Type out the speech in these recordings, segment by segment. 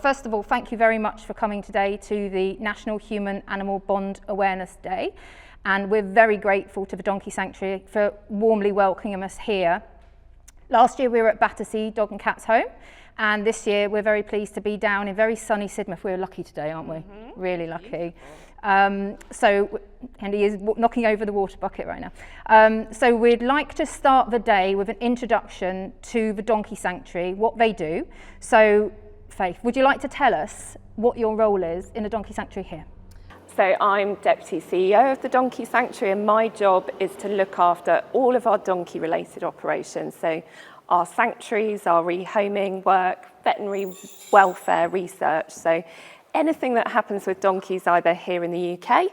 First of all, thank you very much for coming today to the National Human Animal Bond Awareness Day, and we're very grateful to the Donkey Sanctuary for warmly welcoming us here. Last year we were at Battersea Dog and Cats Home, and this year we're very pleased to be down in very sunny Sidmouth. We're lucky today, aren't we? Really lucky. And he is knocking over the water bucket right now. So we'd like to start the day with an introduction to the Donkey Sanctuary, what they do. So Faith, would you like to tell us what your role is in the Donkey Sanctuary here? So I'm Deputy CEO of the Donkey Sanctuary, and my job is to look after all of our donkey related operations. So our sanctuaries, our rehoming work, veterinary welfare research. So anything that happens with donkeys either here in the UK,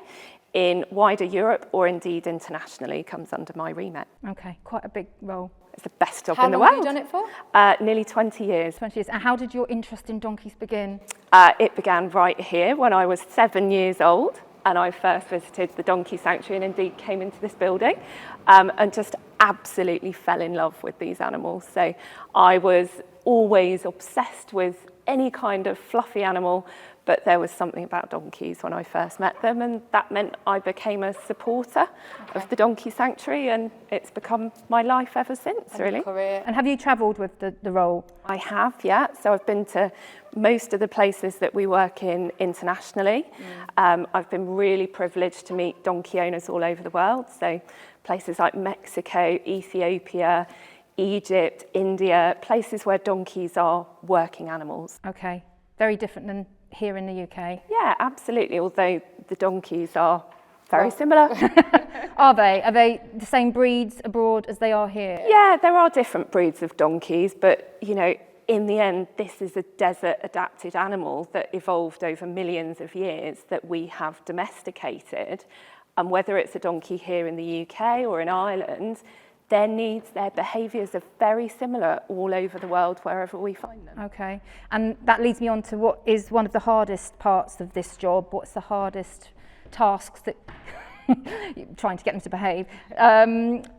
in wider Europe, or indeed internationally comes under my remit. Okay, quite a big role. It's the best job in the world. How long have you done it for? Nearly 20 years. 20 years. And how did your interest in donkeys begin? It began right here when I was 7 years old, and I first visited the Donkey Sanctuary and indeed came into this building and just absolutely fell in love with these animals. So I was always obsessed with any kind of fluffy animal, but there was something about donkeys when I first met them, and that meant I became a supporter of the Donkey Sanctuary, and it's become my life ever since, really. And have you travelled with the role? I have, yeah. So I've been to most of the places that we work in internationally. I've been really privileged to meet donkey owners all over the world. So places like Mexico, Ethiopia, Egypt, India, places where donkeys are working animals. Okay, very different than here in the UK. Yeah, absolutely, although the donkeys are very similar. Are they? Are they the same breeds abroad as they are here? Yeah, there are different breeds of donkeys, but you know, in the end, this is a desert adapted animal that evolved over millions of years that we have domesticated. And whether it's a donkey here in the UK or in Ireland, their needs, their behaviours are very similar all over the world, wherever we find them. Okay, and that leads me on to what is one of the hardest parts of this job. What's the hardest tasks that, trying to get them to behave,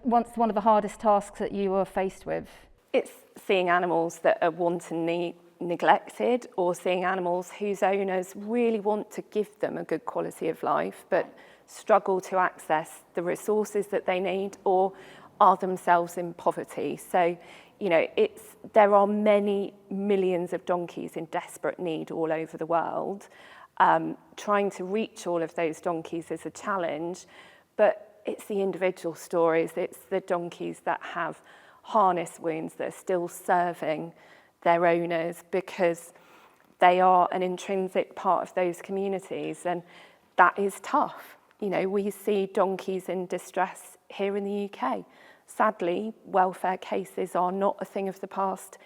what's one of the hardest tasks that you are faced with? It's seeing animals that are wantonly neglected, or seeing animals whose owners really want to give them a good quality of life, but struggle to access the resources that they need, or are themselves in poverty. So, you know, there are many millions of donkeys in desperate need all over the world. Trying to reach all of those donkeys is a challenge, but it's the individual stories. It's the donkeys that have harness wounds that are still serving their owners because they are an intrinsic part of those communities, and that is tough. You know, we see donkeys in distress here in the UK. Sadly, welfare cases are not a thing of the past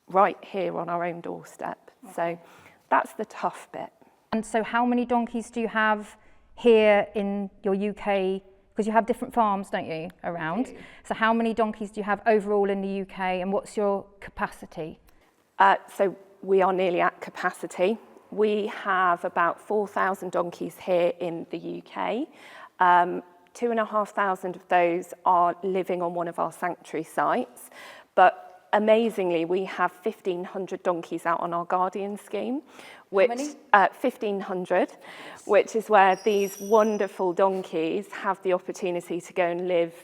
right here on our own doorstep. So that's the tough bit. And so how many donkeys do you have here in your UK? Because you have different farms, don't you, around? So how many donkeys do you have overall in the UK, and what's your capacity? So we are nearly at capacity. We have about 4,000 donkeys here in the UK. 2,500 of those are living on one of our sanctuary sites, but amazingly we have 1,500 donkeys out on our guardian scheme, which 1,500, which is where these wonderful donkeys have the opportunity to go and live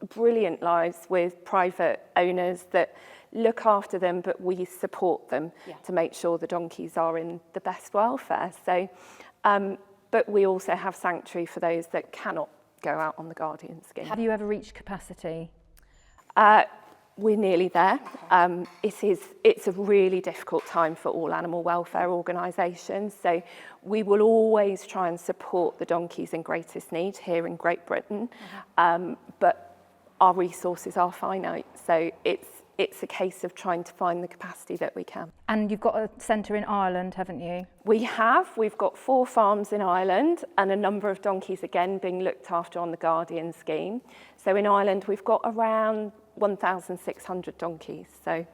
brilliant lives with private owners that look after them, but we support them to make sure the donkeys are in the best welfare. So, but we also have sanctuary for those that cannot go out on the guardian scheme. Have you ever reached capacity? We're nearly there. It's a really difficult time for all animal welfare organisations, so we will always try and support the donkeys in greatest need here in Great Britain, but our resources are finite, so it's a case of trying to find the capacity that we can. And you've got a centre in Ireland, haven't you? We've got 4 farms in Ireland and a number of donkeys again being looked after on the Guardian scheme. So in Ireland we've got around 1,600 donkeys, so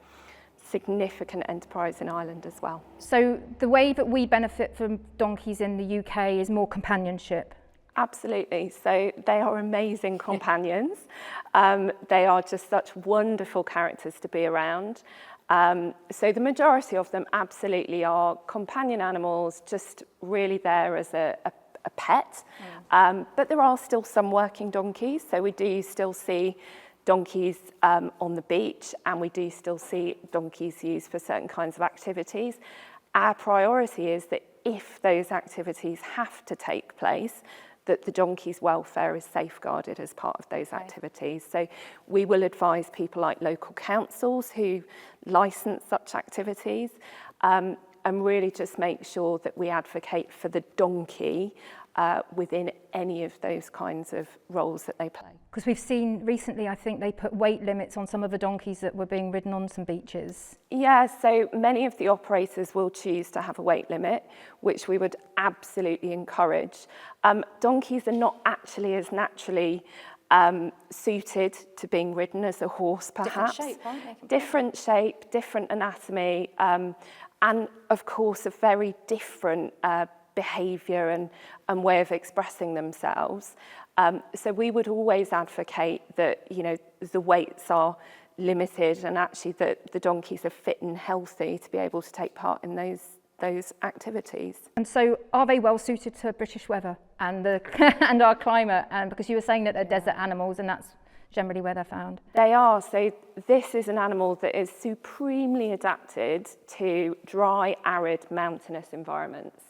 significant enterprise in Ireland as well. So the way that we benefit from donkeys in the UK is more companionship? Absolutely. So they are amazing companions. They are just such wonderful characters to be around. So the majority of them absolutely are companion animals, just really there as a pet. But there are still some working donkeys. So we do still see donkeys on the beach, and we do still see donkeys used for certain kinds of activities. Our priority is that if those activities have to take place, that the donkey's welfare is safeguarded as part of those activities. So we will advise people like local councils who license such activities, and really just make sure that we advocate for the donkey within any of those kinds of roles that they play. Because we've seen recently, I think they put weight limits on some of the donkeys that were being ridden on some beaches. Yeah, so many of the operators will choose to have a weight limit, which we would absolutely encourage. Donkeys are not actually as naturally suited to being ridden as a horse, perhaps. Different shape, aren't they? Different shape, different anatomy, and of course a very different behaviour and way of expressing themselves. So we would always advocate that, you know, the weights are limited and actually that the donkeys are fit and healthy to be able to take part in those activities. And so are they well suited to British weather and and our climate? And because you were saying that they're desert animals and that's generally where they're found. They are. So this is an animal that is supremely adapted to dry, arid, mountainous environments.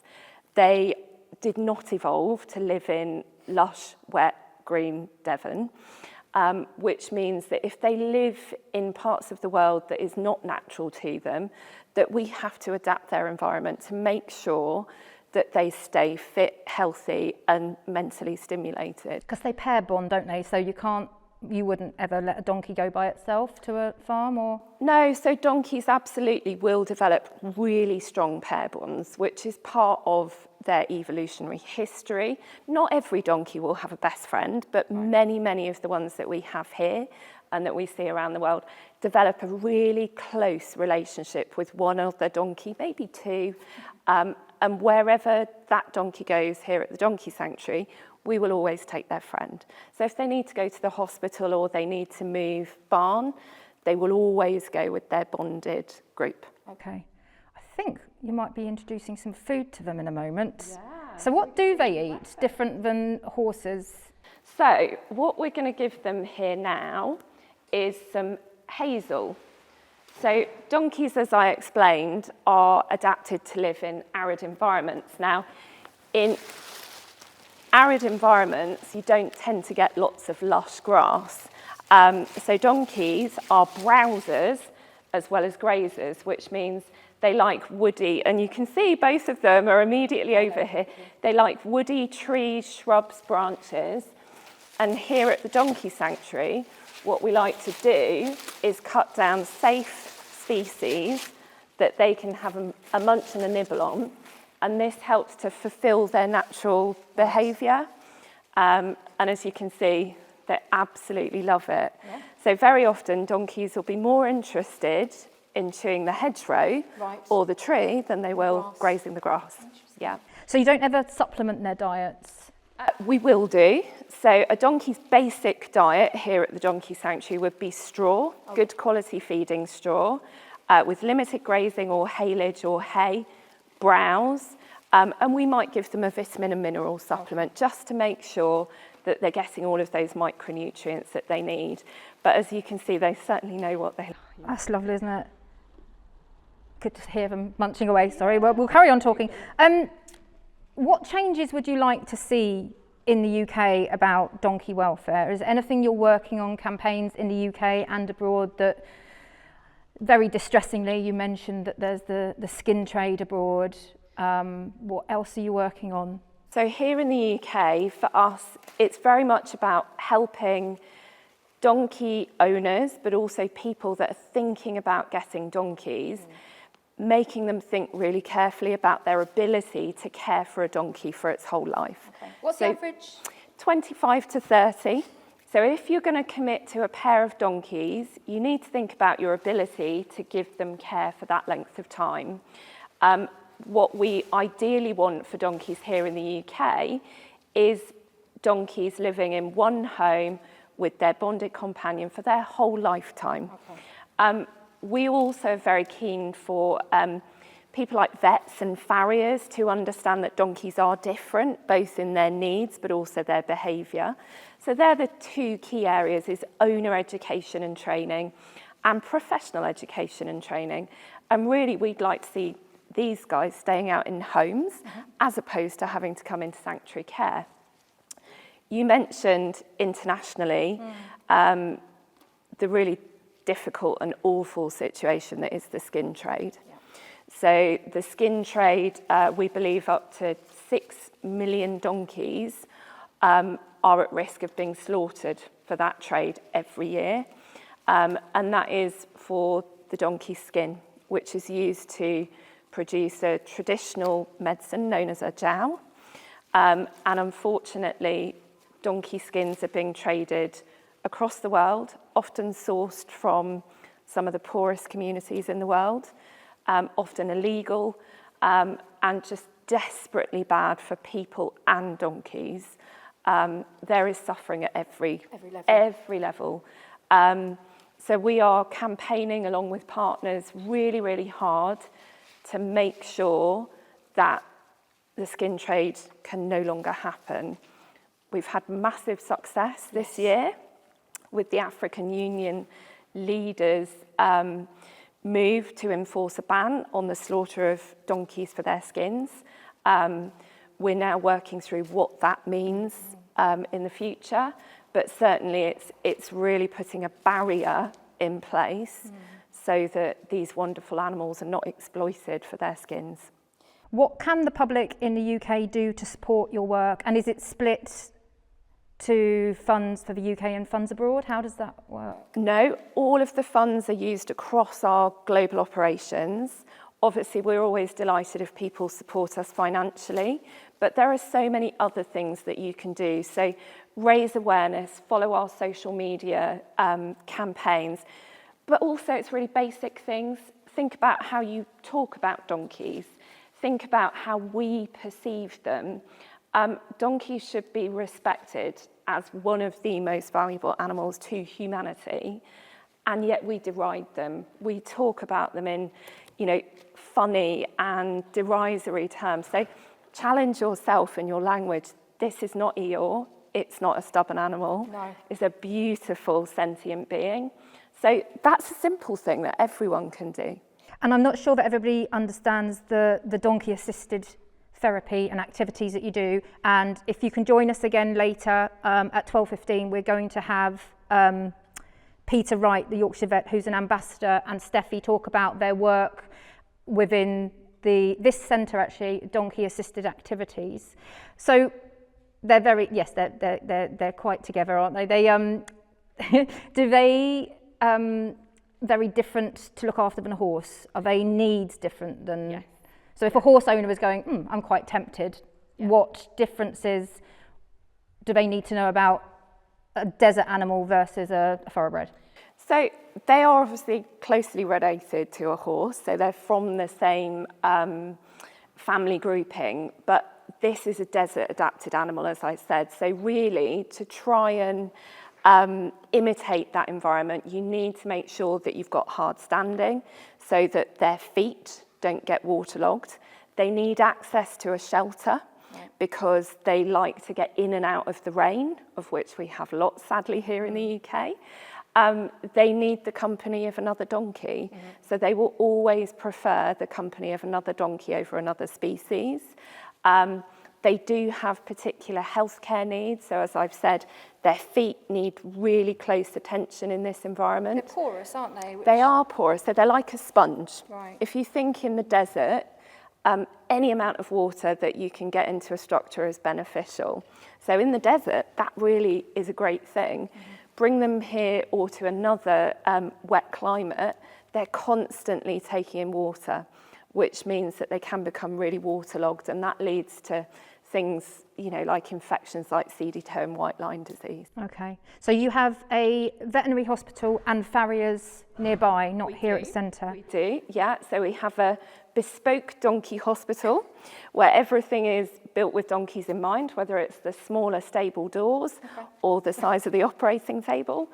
They did not evolve to live in lush, wet, green Devon, which means that if they live in parts of the world that is not natural to them, that we have to adapt their environment to make sure that they stay fit, healthy and mentally stimulated. Because they pair bond, don't they? So you wouldn't ever let a donkey go by itself to a farm, or? No, so donkeys absolutely will develop really strong pair bonds, which is part of their evolutionary history. Not every donkey will have a best friend, but many, many of the ones that we have here and that we see around the world develop a really close relationship with one other donkey, maybe two. And wherever that donkey goes here at the Donkey Sanctuary, we will always take their friend. So if they need to go to the hospital or they need to move barn, they will always go with their bonded group. Okay. I think you might be introducing some food to them in a moment. Yeah. So what do they eat, different than horses? So what we're going to give them here now is some hazel. So donkeys, as I explained, are adapted to live in arid environments. Now, in arid environments, you don't tend to get lots of lush grass. So donkeys are browsers as well as grazers, which means they like woody, and you can see both of them are immediately over here. They like woody trees, shrubs, branches. And here at the Donkey Sanctuary, what we like to do is cut down safe species that they can have a munch and a nibble on. And this helps to fulfill their natural behaviour. And as you can see, they absolutely love it. Yeah. So very often donkeys will be more interested in chewing the hedgerow or the tree than they will grazing the grass. Yeah. So you don't ever supplement their diets? We will do. So a donkey's basic diet here at the Donkey Sanctuary would be straw, good quality feeding straw, with limited grazing or haylage or hay, browse, and we might give them a vitamin and mineral supplement just to make sure that they're getting all of those micronutrients that they need. But as you can see, they certainly know what they like. That's lovely, isn't it? Good to hear them munching away. Sorry, well, we'll carry on talking. What changes would you like to see in the UK about donkey welfare? Is there anything you're working on, campaigns in the UK and abroad that, very distressingly, you mentioned that there's the skin trade abroad. What else are you working on? So here in the UK, for us, it's very much about helping donkey owners, but also people that are thinking about getting donkeys, making them think really carefully about their ability to care for a donkey for its whole life. Okay. What's the average? 25 to 30. So if you're going to commit to a pair of donkeys, you need to think about your ability to give them care for that length of time. What we ideally want for donkeys here in the UK is donkeys living in one home with their bonded companion for their whole lifetime. Okay. We also are very keen for people like vets and farriers to understand that donkeys are different, both in their needs but also their behaviour. So they're the two key areas, is owner education and training and professional education and training. And really we'd like to see these guys staying out in homes as opposed to having to come into sanctuary care. You mentioned internationally the really difficult and awful situation that is the skin trade. Yeah. So the skin trade, we believe up to 6 million donkeys are at risk of being slaughtered for that trade every year. And that is for the donkey skin, which is used to produce a traditional medicine known as a jowl. And unfortunately, donkey skins are being traded across the world, often sourced from some of the poorest communities in the world, often illegal, and just desperately bad for people and donkeys. There is suffering at every level. So we are campaigning along with partners really, really hard to make sure that the skin trade can no longer happen. We've had massive success this year with the African Union leaders move to enforce a ban on the slaughter of donkeys for their skins. We're now working through what that means in the future, but certainly it's really putting a barrier in place so that these wonderful animals are not exploited for their skins. What can the public in the UK do to support your work? And is it split to funds for the UK and funds abroad? How does that work? No, all of the funds are used across our global operations. Obviously, we're always delighted if people support us financially, but there are so many other things that you can do. So raise awareness, follow our social media campaigns, but also it's really basic things. Think about how you talk about donkeys. Think about how we perceive them. Donkeys should be respected as one of the most valuable animals to humanity, and yet we deride them. We talk about them in, funny and derisory terms. So challenge yourself in your language. This is not Eeyore. It's not a stubborn animal. No. It's a beautiful sentient being. So that's a simple thing that everyone can do. And I'm not sure that everybody understands the donkey-assisted therapy and activities that you do. And if you can join us again later at 12:15, we're going to have Peter Wright, the Yorkshire vet, who's an ambassador, and Steffi talk about their work within this centre, actually, donkey-assisted activities. So they're they're quite together, aren't they? They do they very different to look after than a horse? Are they needs different than? Yes. So if a horse owner is going, I'm quite tempted, what differences do they need to know about a desert animal versus a thoroughbred? So they are obviously closely related to a horse, so they're from the same family grouping, but this is a desert adapted animal, as I said. So really, to try and imitate that environment, you need to make sure that you've got hard standing so that their feet don't get waterlogged. They need access to a shelter because they like to get in and out of the rain, of which we have lots, sadly, here in the UK. They need the company of another donkey. So they will always prefer the company of another donkey over another species. They do have particular healthcare needs. So as I've said, their feet need really close attention in this environment. They're porous, aren't they? They are porous, so they're like a sponge. Right. If you think in the desert, any amount of water that you can get into a structure is beneficial. So in the desert, that really is a great thing. Bring them here or to another wet climate, they're constantly taking in water, which means that they can become really waterlogged, and that leads to things, like infections like seedy toe and white line disease. Okay, so you have a veterinary hospital and farriers nearby, not here at the centre? We do, yeah. So we have a bespoke donkey hospital where everything is built with donkeys in mind, whether it's the smaller stable doors or the size of the operating table.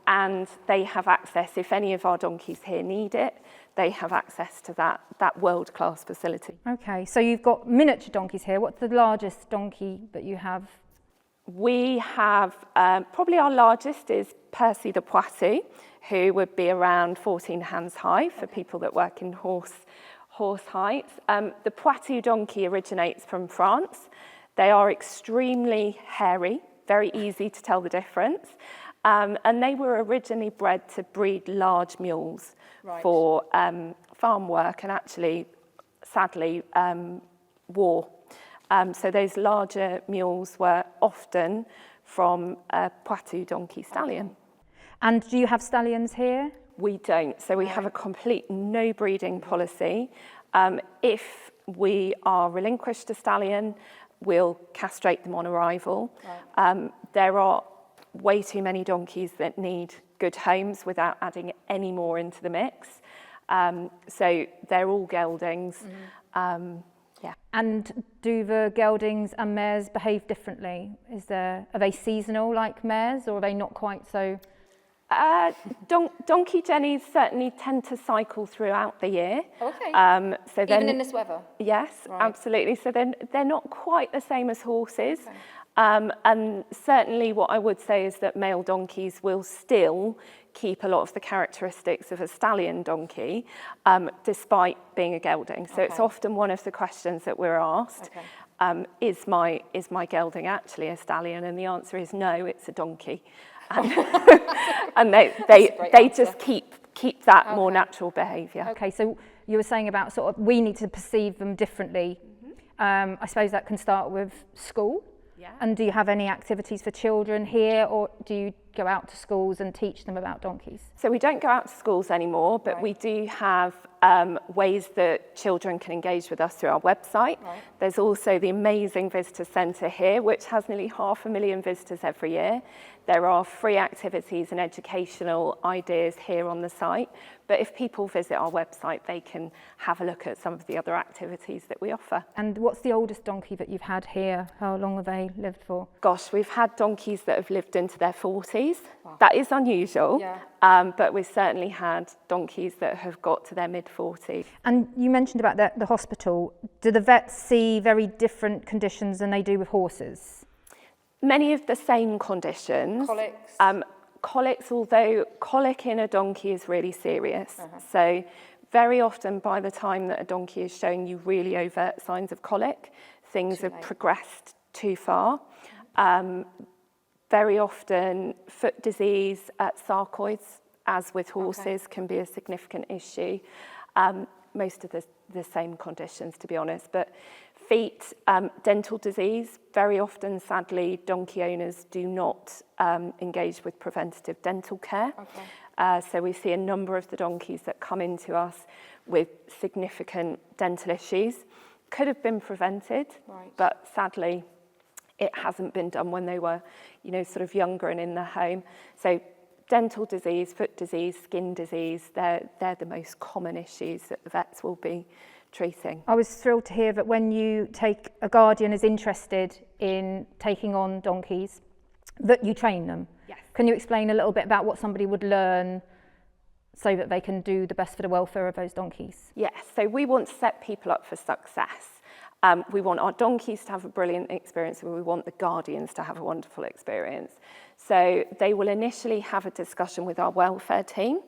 And they have access, if any of our donkeys here need it, they have access to that world-class facility. Okay, so you've got miniature donkeys here. What's the largest donkey that you have? We have, probably our largest is Percy the Poitou, who would be around 14 hands high for people that work in horse heights. The Poitou donkey originates from France. They are extremely hairy, very easy to tell the difference. And they were originally bred to breed large mules for farm work and actually, sadly, war. So those larger mules were often from a Poitou donkey stallion. And do you have stallions here? We don't. So we have a complete no breeding policy. If we are relinquished a stallion, we'll castrate them on arrival. There are way too many donkeys that need good homes without adding any more into the mix. So they're all geldings. Yeah. And do the geldings and mares behave differently? Are they seasonal like mares, or are they not quite so? Donkey jennies certainly tend to cycle throughout the year. Okay. So even in this weather? Yes, absolutely. So then they're not quite the same as horses. Okay. And certainly what I would say is that male donkeys will still keep a lot of the characteristics of a stallion donkey, despite being a gelding. So it's often one of the questions that we're asked, is my gelding actually a stallion? And the answer is no, it's a donkey. And they just keep that more natural behaviour. Okay, so you were saying about sort of we need to perceive them differently. I suppose that can start with school. Yeah. And do you have any activities for children here, or do you go out to schools and teach them about donkeys? So we don't go out to schools anymore, but we do have ways that children can engage with us through our website. There's also the amazing visitor centre here, which has nearly 500,000 visitors every year. There are free activities and educational ideas here on the site. But if people visit our website, they can have a look at some of the other activities that we offer. And what's the oldest donkey that you've had here? How long have they lived for? Gosh, we've had donkeys that have lived into their 40s. Wow. That is unusual, but we've certainly had donkeys that have got to their mid-40s. And you mentioned about the hospital. Do the vets see very different conditions than they do with horses? Many of the same conditions. Colics? Colics, although colic in a donkey is really serious. So very often by the time that a donkey is showing you really overt signs of colic, things have progressed too far. Very often foot disease, sarcoids, as with horses, can be a significant issue. Most of the same conditions, to be honest. But feet, dental disease, very often, sadly, donkey owners do not engage with preventative dental care. So we see a number of the donkeys that come into us with significant dental issues. Could have been prevented, but sadly, it hasn't been done when they were, sort of younger and in the home. So dental disease, foot disease, skin disease, they're the most common issues that the vets will be treating. I was thrilled to hear that when a guardian is interested in taking on donkeys, that you train them. Yes. Can you explain a little bit about what somebody would learn so that they can do the best for the welfare of those donkeys? Yes, so we want to set people up for success. We want our donkeys to have a brilliant experience, and we want the guardians to have a wonderful experience. So they will initially have a discussion with our welfare team.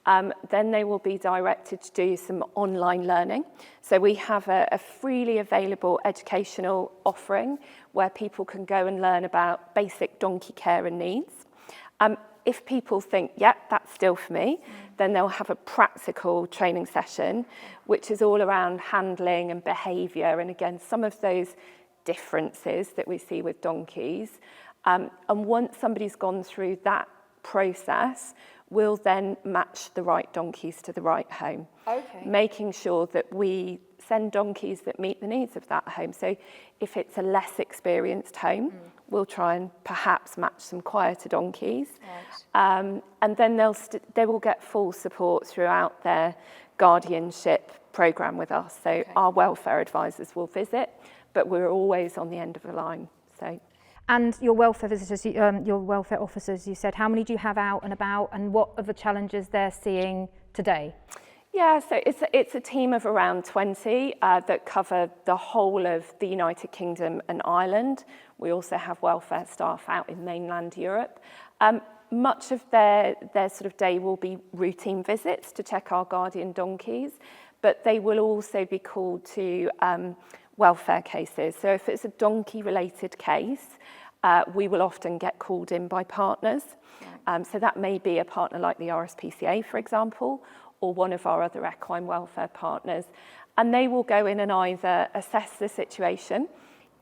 Then they will be directed to do some online learning. So we have a freely available educational offering where people can go and learn about basic donkey care and needs. If people think, that's still for me, then they'll have a practical training session, which is all around handling and behaviour, and again, some of those differences that we see with donkeys. And once somebody's gone through that process, we'll then match the right donkeys to the right home, making sure that we send donkeys that meet the needs of that home. So if it's a less experienced home, we'll try and perhaps match some quieter donkeys. Right. And then they will get full support throughout their guardianship programme with us. So our welfare advisors will visit, but we're always on the end of the line. So. And your welfare visitors, your welfare officers, you said, how many do you have out and about, and what are the challenges they're seeing today? Yeah, so it's a team of around 20 that cover the whole of the United Kingdom and Ireland. We also have welfare staff out in mainland Europe. Much of their sort of day will be routine visits to check our guardian donkeys, but they will also be called to welfare cases. So if it's a donkey-related case, we will often get called in by partners. So that may be a partner like the RSPCA, for example, or one of our other equine welfare partners. And they will go in and either assess the situation,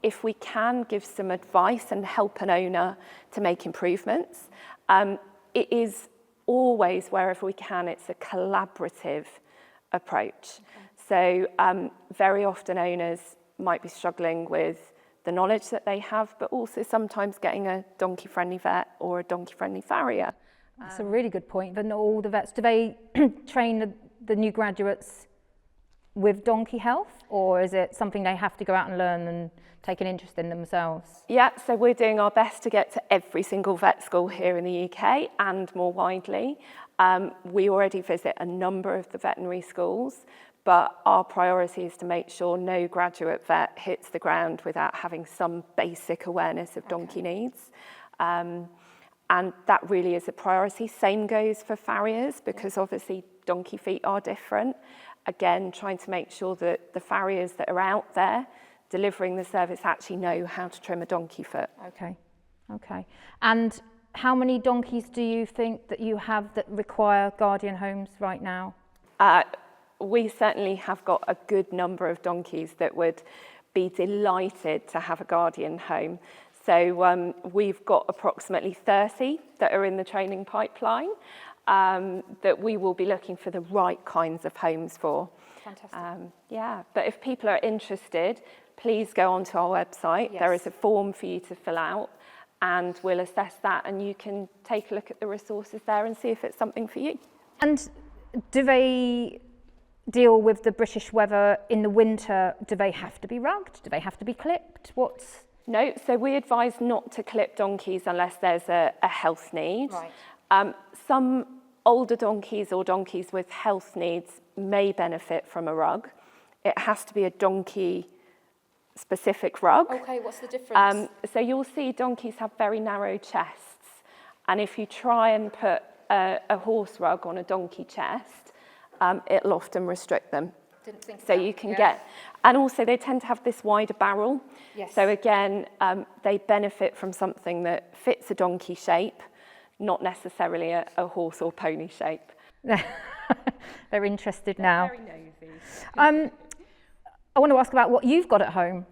if we can give some advice and help an owner to make improvements. It is always, wherever we can, it's a collaborative approach. So very often owners might be struggling with the knowledge that they have, but also sometimes getting a donkey-friendly vet or a donkey-friendly farrier. That's a really good point. But not all the vets, do they train the new graduates with donkey health, or is it something they have to go out and learn and take an interest in themselves? Yeah, so we're doing our best to get to every single vet school here in the UK and more widely. We already visit a number of the veterinary schools, but our priority is to make sure no graduate vet hits the ground without having some basic awareness of donkey needs. And that really is a priority. Same goes for farriers, because obviously donkey feet are different. Again, trying to make sure that the farriers that are out there delivering the service actually know how to trim a donkey foot. Okay. And how many donkeys do you think that you have that require guardian homes right now? We certainly have got a good number of donkeys that would be delighted to have a guardian home. So we've got approximately 30 that are in the training pipeline that we will be looking for the right kinds of homes for. Fantastic. Yeah, but if people are interested, please go onto our website. Yes. There is a form for you to fill out, and we'll assess that, and you can take a look at the resources there and see if it's something for you. And do they deal with the British weather in the winter? Do they have to be rugged? Do they have to be clipped? No, so we advise not to clip donkeys unless there's a health need. Right. Some older donkeys or donkeys with health needs may benefit from a rug. It has to be a donkey-specific rug. Okay, what's the difference? So you'll see donkeys have very narrow chests, and if you try and put a horse rug on a donkey chest, it'll often restrict them. Didn't think So of that. you can get, and also they tend to have this wider barrel. Yes. So again, they benefit from something that fits a donkey shape, not necessarily a horse or pony shape. They're interested now. Very nosy. I want to ask about what you've got at home.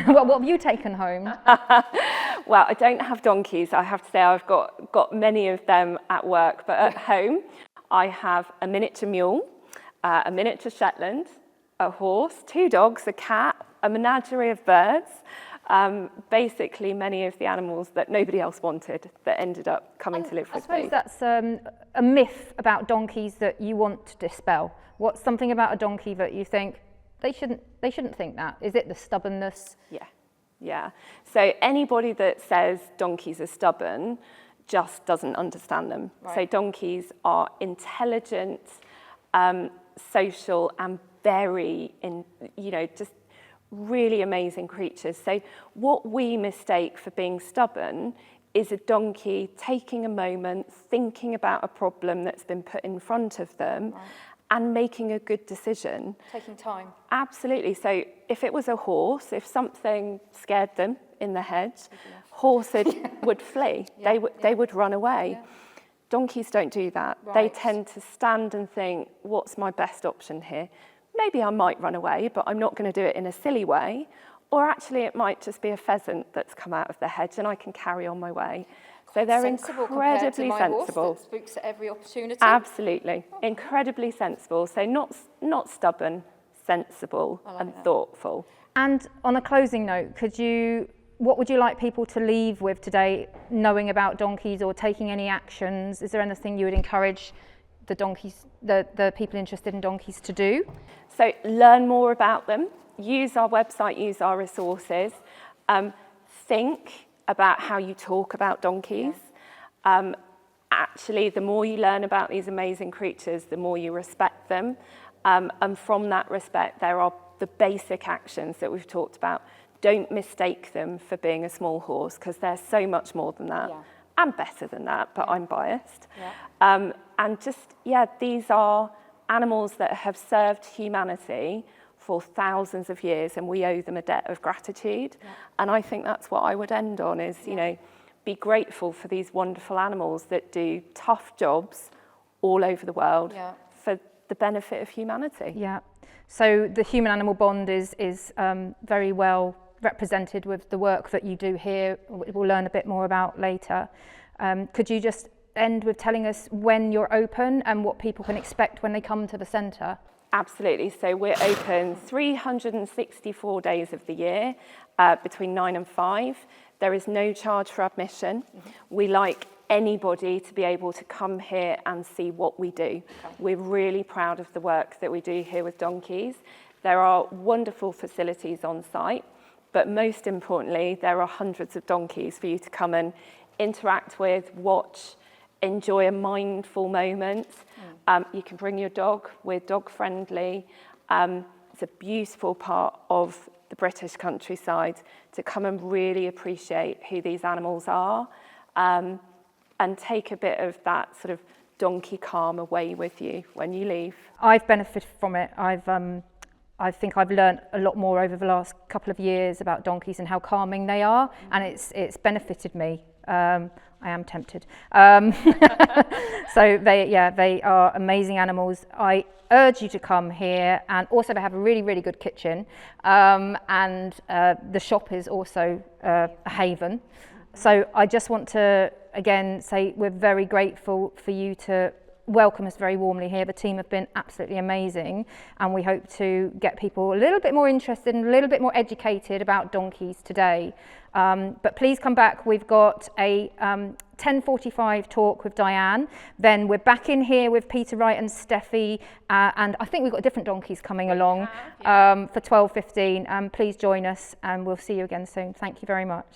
What have you taken home? Well, I don't have donkeys. I have to say I've got many of them at work, but at home I have a miniature mule, a miniature Shetland, a horse, 2 dogs, a cat, a menagerie of birds, basically many of the animals that nobody else wanted that ended up coming to live with me. I suppose that's a myth about donkeys that you want to dispel. What's something about a donkey that you think they shouldn't think that? Is it the stubbornness? Yeah. So anybody that says donkeys are stubborn just doesn't understand them. Right. So donkeys are intelligent, social, and very, just really amazing creatures. So what we mistake for being stubborn is a donkey taking a moment, thinking about a problem that's been put in front of them, Right. and making a good decision. Taking time. Absolutely. So if it was a horse, if something scared them in the hedge, horse would flee. Yeah, They would run away. Yeah. Donkeys don't do that. They Right. tend to stand and think, what's my best option here? Maybe I might run away, but I'm not going to do it in a silly way. Or actually it might just be a pheasant that's come out of the hedge and I can carry on my way. So they're Sensible incredibly compared to my sensible. horse that spooks at every opportunity. Absolutely. Incredibly sensible. So not stubborn, sensible and thoughtful. And on a closing note, what would you like people to leave with today, knowing about donkeys or taking any actions? Is there anything you would encourage the people interested in donkeys to do? So learn more about them, use our website, use our resources, think about how you talk about donkeys. Actually, the more you learn about these amazing creatures, the more you respect them. And from that respect, there are the basic actions that we've talked about. Don't mistake them for being a small horse, because they're so much more than that, and better than that, but I'm biased. And just, these are animals that have served humanity for thousands of years, and we owe them a debt of gratitude. And I think that's what I would end on is, you know, be grateful for these wonderful animals that do tough jobs all over the world for the benefit of humanity. Yeah. So the human-animal bond is very well represented with the work that you do here. We'll learn a bit more about later. Could you just end with telling us when you're open and what people can expect when they come to the centre? Absolutely. So we're open 364 days of the year between 9 and 5. There is no charge for admission. We like anybody to be able to come here and see what we do. We're really proud of the work that we do here with donkeys. There are wonderful facilities on site, but most importantly, there are hundreds of donkeys for you to come and interact with, watch, enjoy a mindful moment. You can bring your dog. We're dog friendly. It's a beautiful part of the British countryside to come and really appreciate who these animals are, and take a bit of that sort of donkey calm away with you when you leave. I've benefited from it. I think I've learned a lot more over the last couple of years about donkeys and how calming they are, and it's benefited me. I am tempted. So they are amazing animals. I urge you to come here, and also they have a really, really good kitchen, and the shop is also a haven. So I just want to again say we're very grateful for you to welcome us very warmly here. The team have been absolutely amazing, and we hope to get people a little bit more interested and a little bit more educated about donkeys today. But please come back. We've got a 10:45 talk with Diane. Then we're back in here with Peter Wright and Steffi, and I think we've got different donkeys coming along for 12:15. Please join us, and we'll see you again soon. Thank you very much.